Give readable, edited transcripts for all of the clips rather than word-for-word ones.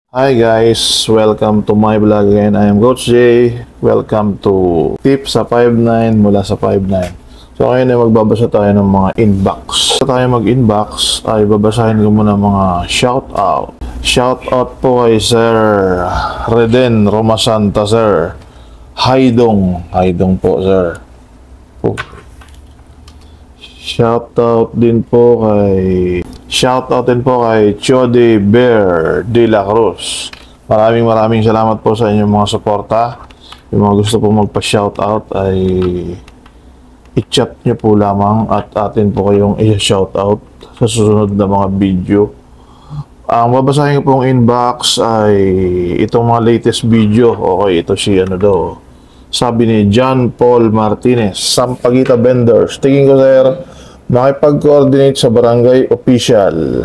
Hi guys, welcome to my vlog again. I am Coach J. Welcome to Tip sa 59 mula sa 59. So ngayon ay magbabasa tayo ng mga inbox. Sa tayo mag-inbox ay babasahin ko muna mga shoutout. Shoutout po kay Sir Reden Romasanta, Sir. Haydong po, Sir. Shoutout din po kay Chody Bear de la Cruz. Maraming salamat po sa inyong mga suporta. Yung mga gusto po magpa-shoutout ay i-chat nyo po lamang at atin po kayong i-shoutout sa susunod na mga video. Ang babasahin ko pong inbox ay itong mga latest video. Okay, ito si sabi ni John Paul Martinez, Sampaguita Vendors. Tingin ko, sir, makipag-coordinate sa barangay official.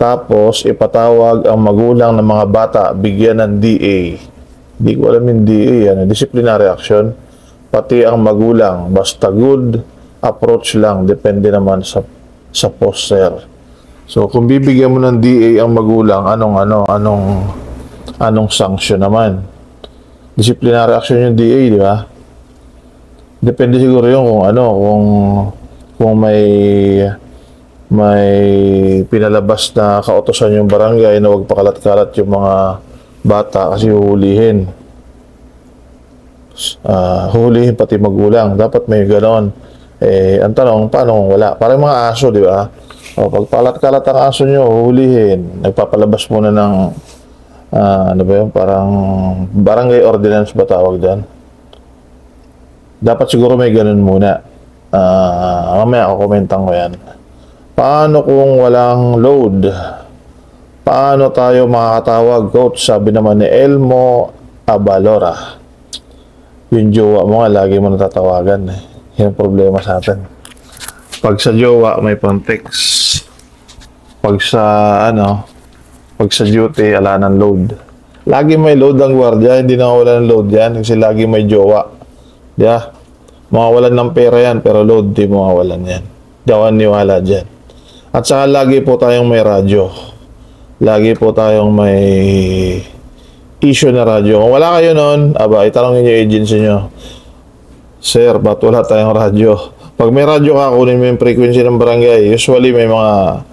Tapos, ipatawag ang magulang ng mga bata, bigyan ng DA. Hindi ko alam yung DA, disciplinary action. Pati ang magulang, basta good approach lang, depende naman sa post, sir. So, kung bibigyan mo ng DA ang magulang, anong sanction naman? Disciplinary action yung DA, di ba? Depende siguro yung kung may pinalabas na kautosan yung barangay na huwag pakalat-kalat yung mga bata kasi huhulihin. Huhulihin pati magulang. Dapat may ganon. Ang tanong, paano kung wala? Parang mga aso, di ba? Pag pakalat-kalat ang aso nyo, huhulihin. Nagpapalabas muna ng parang barangay ordinance ba tawag dyan? Dapat siguro may ganun muna. Mamaya ako komentan ko yan. Paano kung walang load? Paano tayo makakatawag, coach? Sabi naman ni Elmo Abalora. Yung jowa mo nga, lagi mo natatawagan. Yan ang problema sa atin. Pag sa jowa, may pang-text. Pag sa duty, ala ng load. Lagi may load ang gwardiya, hindi na wala ng load yan kasi lagi may jowa. Yeah. Mawawalan ng pera yan, pero load di mawawalan yan. Di ako niwala dyan. At saka lagi po tayong may radyo. Lagi po tayong may issue na radyo. Kung wala kayo nun, itanongin nyo yung agency nyo. Sir, ba't wala tayong radyo? Pag may radyo ka, kunin mo yung frequency ng barangay. Usually may mga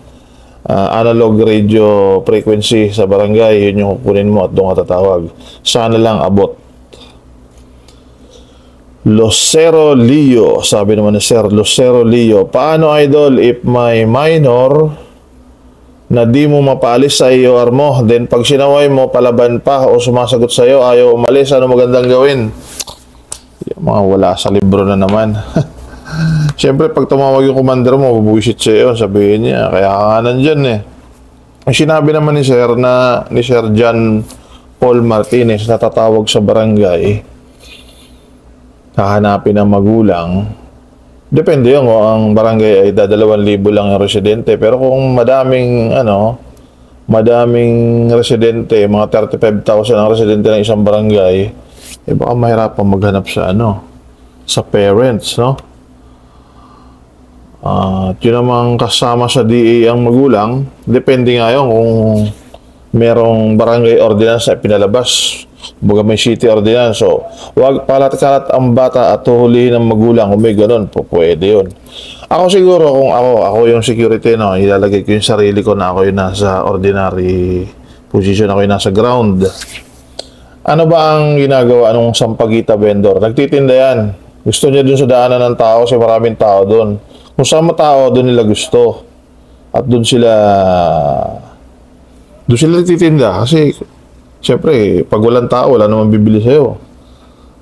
analog radio frequency sa barangay. Yun yung kukunin mo at doon ka tatawag. Sana lang abot. Lucero Leo, sabi naman ni Sir Lucero Leo, paano idol if may minor na di mo mapaalis sa EOR mo, then pag sinaway mo palaban pa o sumasagot sa iyo ayaw umalis, ano magandang gawin? Yung mga wala sa libro na naman. Siyempre pag tumawag yung commander mo, bubuisit sa iyo, sabihin niya kaya ka nga nandyan Ang sinabi naman ni Sir John Paul Martinez na tatawag sa barangay, hahanapin ang magulang, depende yun kung ang barangay ay 2,000 lang yung residente. Pero kung madaming residente, mga 35,000 ang residente ng isang barangay, baka mahirapan maghanap sa parents, no? At yun namang kasama sa DA ang magulang, depende nga yun kung merong barangay ordinance na pinalabas. Baga may city ordinance. So, huwag palat-kalat ang bata at huhulihin ng magulang. Kung may ganun, pwede yun. Ako siguro, kung ako yung security, ilalagay ko yung sarili ko na ako yung nasa ordinary position, ako yung nasa ground. Ano ba ang ginagawa ng Sampaguita vendor? Nagtitinda yan. Gusto niya dun sa daanan ng tao kasi maraming tao dun. Kung saan matao, dun nila gusto. At dun sila nagtitinda kasi siyempre, pag walang tao, wala namang bibili sa'yo.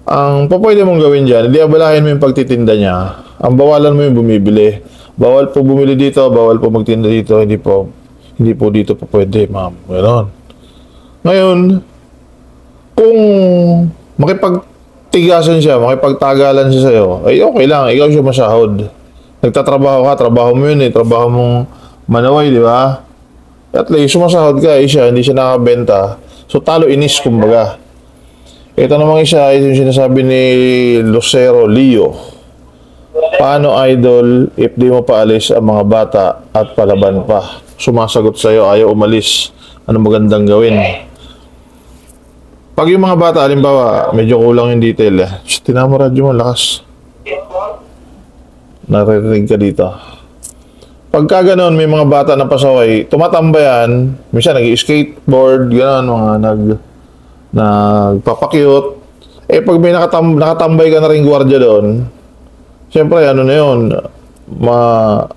Ang pwede mong gawin dyan, hindi abalahin mo yung pagtitinda niya. Ang bawalan mo yung bumibili. Bawal po bumili dito, bawal po magtinda dito, hindi po dito po pwede, ma'am. Ganon. Ngayon, kung makipagtigasan siya, makipagtagalan siya sa'yo, ay okay lang, ikaw siya masahod. Nagtatrabaho ka, trabaho mo yun trabaho mong manaway, di ba? At least, sumasahod ka, hindi siya nakabenta. So, talo inis, kumbaga. Ito namang isa, yung sinasabi ni Lucero Leo. Paano, idol, if di mo paalis ang mga bata at palaban pa? Sumasagot sa'yo, ayaw umalis. Ano magandang gawin? Pag yung mga bata, halimbawa, medyo kulang yung detail eh. Shh, tinan mo radyo mo, lakas. Naririnig ka dito. Pagka gano'n, may mga bata na pasaway, tumatambayan, minsan nag-skateboard, gano'n, mga nagpapakyut. Eh, pag may nakatambay ka na rin gwardiya doon, siyempre, ano na yun,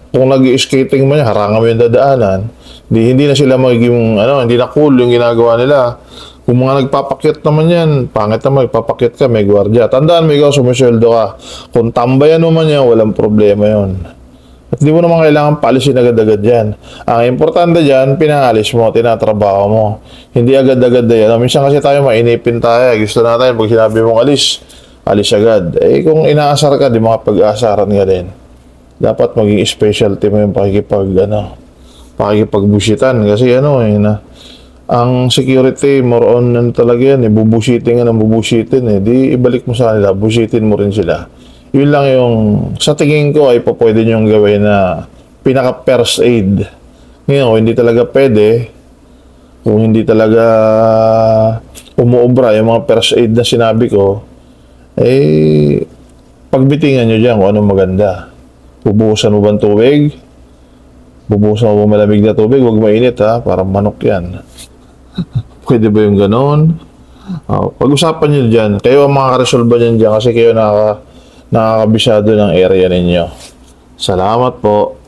kung nag-skating mo niya, harangan mo yung dadaanan, hindi na sila magiging, hindi na cool yung ginagawa nila. Kung mga nagpapakyut naman yan, pangit naman, magpapakyut ka, may gwardiya. Tandaan mo, ikaw, sumusweldo ka. Kung tambayan mo man yan, walang problema yon. At di mo naman kailangan paalisin agad-agad yan. Ang importante dyan, pinaalis mo, tinatrabaho mo. Hindi agad-agad na yan. Minsan kasi tayo mainipin tayo. Gusto natin, pag sinabi mong alis, alis agad. Eh, kung inaasar ka, di makapag-aasaran ka din. Dapat maging specialty mo yung pakikipagbusitan. Kasi ang security, more on talaga yan, bubusitin nga ng bubusitin eh. Di ibalik mo sa kanila, busitin mo rin sila. Yun lang yung, sa tingin ko ay pwede nyong gawin na pinaka-first aid. Ngayon, kung hindi talaga pwede, kung hindi talaga umuobra yung mga first aid na sinabi ko, eh, pagbitingan nyo dyan kung anong maganda. Bubuhusan mo ba ng tubig? Bubuhusan mo ba malamig na tubig? Huwag mainit ha, parang manok yan. Pwede ba yung ganon? Pag-usapan nyo dyan. Kayo ang makakaresolve nyo dyan kasi kayo nakakabisado ng area ninyo. Salamat po.